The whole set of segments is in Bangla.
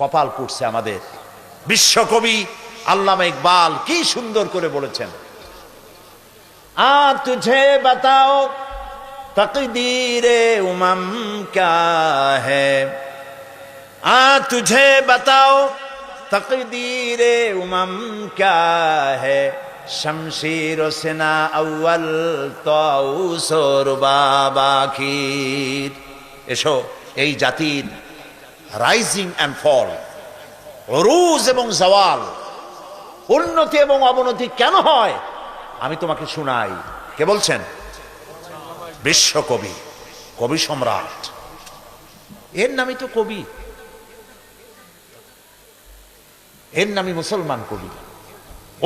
কপাল পুড়ছে আমাদের। বিশ্বকবি আল্লামা ইকবাল কি সুন্দর করে বলেছেন, আ তুঝে বাতাও তকদীরে উমম ক্যা হ্যায়, আ তুঝে বাতাও তকদীরে উমম ক্যা হ্যায়, শমশীর ও সিনা আউয়াল তাউস ওর বাবাখির। এসো, এই জাতির রাইজিং অ্যান্ড ফল, উরুজ এবং জাওয়াল, উন্নতি এবং অবনতি কেন হয় আমি তোমাকে শুনাই। কে বলছেন? বিশ্বকবি, কবি সম্রাট। এর নামই তো কবি, এর নামই মুসলমান কবি।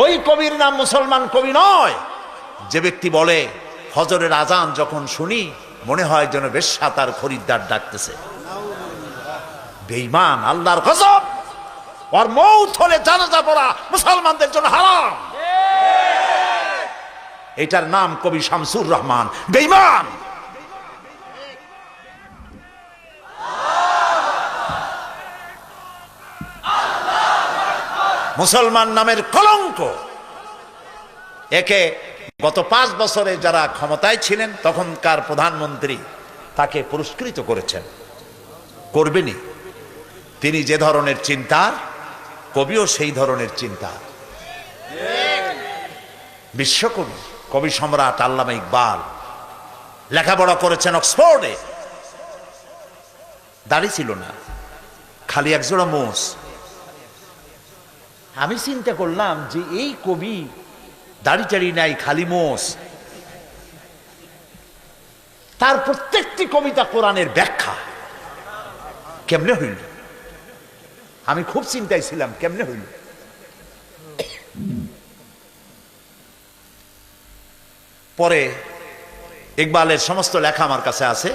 ওই কবির নাম মুসলমান কবি নয় যে ব্যক্তি বলে ফজরের আজান যখন শুনি মনে হয় যেন বেশ্যা তার খরিদ্দার ডাকতেছে। বেঈমান, আল্লাহর গজব। ওর মৌত হলে জানাজা পড়া মুসলমানদের জন্য হারাম। এটার নাম কবি শামসুর রহমান। বেঈমান, মুসলমান নামের কলঙ্ক। একে গত 5 বছরে যারা ক্ষমতায় ছিলেন তখনকার প্রধানমন্ত্রী তাকে পুরস্কৃত করেছেন, করবেনি। তিনি যে ধরনের চিন্তার, কবিও সেই ধরনের চিন্তা। বিশ্বকবি, কবি সম্রাট আল্লামা ইকবাল লেখাপড়া করেছেন অক্সফোর্ডে। দাড়ি ছিল না, খালি একজোড়া মোষ। আমি চিন্তা করলাম যে এই কবি দাড়ি টাড়ি নাই, খালি মোষ, তার প্রত্যেকটি কবিতা কোরআনের ব্যাখ্যা। কেমনে হইল? আমি খুব চিন্তায় ছিলাম কেমনে হইল। পরে ইকবালের সমস্ত লেখা আমার কাছে আছে,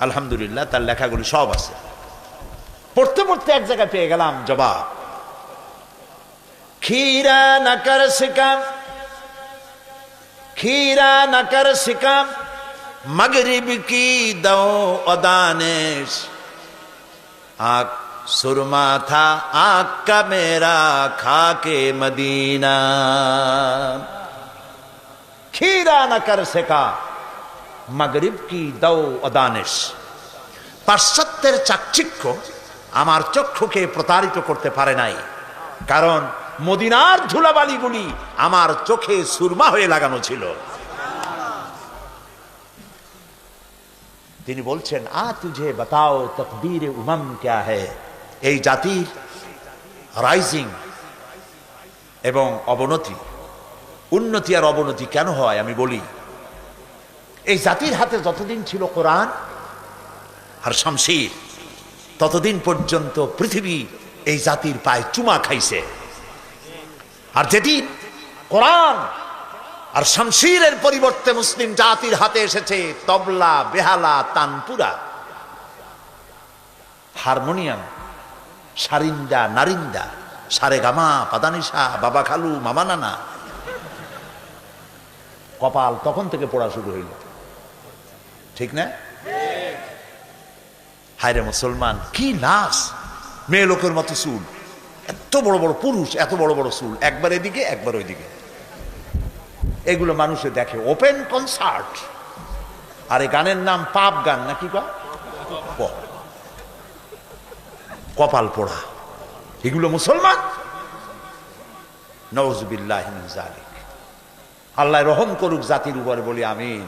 আলহামদুলিল্লাহ, তার লেখাগুলি সব আছে। পড়তে পড়তে এক জায়গায় পেয়ে গেলাম জবাব। खीरा न कर सिकम, खीरा न कर सिकम, मगरिब की दो अदानिश, आँख सुरमा था आँख का मेरा खाके मदीना। खीरा न कर सिका मगरिब की दो अदानिश। পাশ্চাত্যের চাকচিক্য আমার চক্ষুকে প্রতারিত করতে পারে নাই, কারণ মদিনার ধুলাবালিগুলি আমার চোখে সুরমা হয়ে লাগানো ছিল। তিনি বলছেন, আ তুঝে বাতাও তকদীরে উমম ক্যা হ্যায়। এই জাতির রাইজিং এবং অবনতি, উন্নতি আর অবনতি কেন হয় আমি বলি। এই জাতির হাতে যতদিন ছিল কোরআন আর শামশীর, ততদিন পর্যন্ত পৃথিবী এই জাতির পায়ে চুমা খাইছে। আর যেদিন কোরআন আর শামশীরের পরিবর্তে মুসলিম জাতির হাতে এসেছে তবলা, বেহালা, তানপুরা, হারমোনিয়াম, সারিন্দা, নারিন্দা, সারেগামা, পাদানিসা, বাবা খালু, মামা নানা, কপাল তখন থেকে পড়া শুরু হইল। ঠিক না? হায়রে মুসলমান, কি নাচ! মেয়ে লোকের মতো চুল, এত বড় বড় পুরুষ, এত বড় বড় চুল, একবার এদিকে একবার ওইদিকে। এগুলো মানুষে দেখে, ওপেন কনসার্ট। আর এই গানের নাম পাপ গান নাকি? কপাল পোড়া। এগুলো মুসলমান? নাউযুবিল্লাহি মিন যালিক। আল্লাহ রহম করুক জাতির উপরে, বলি আমিন।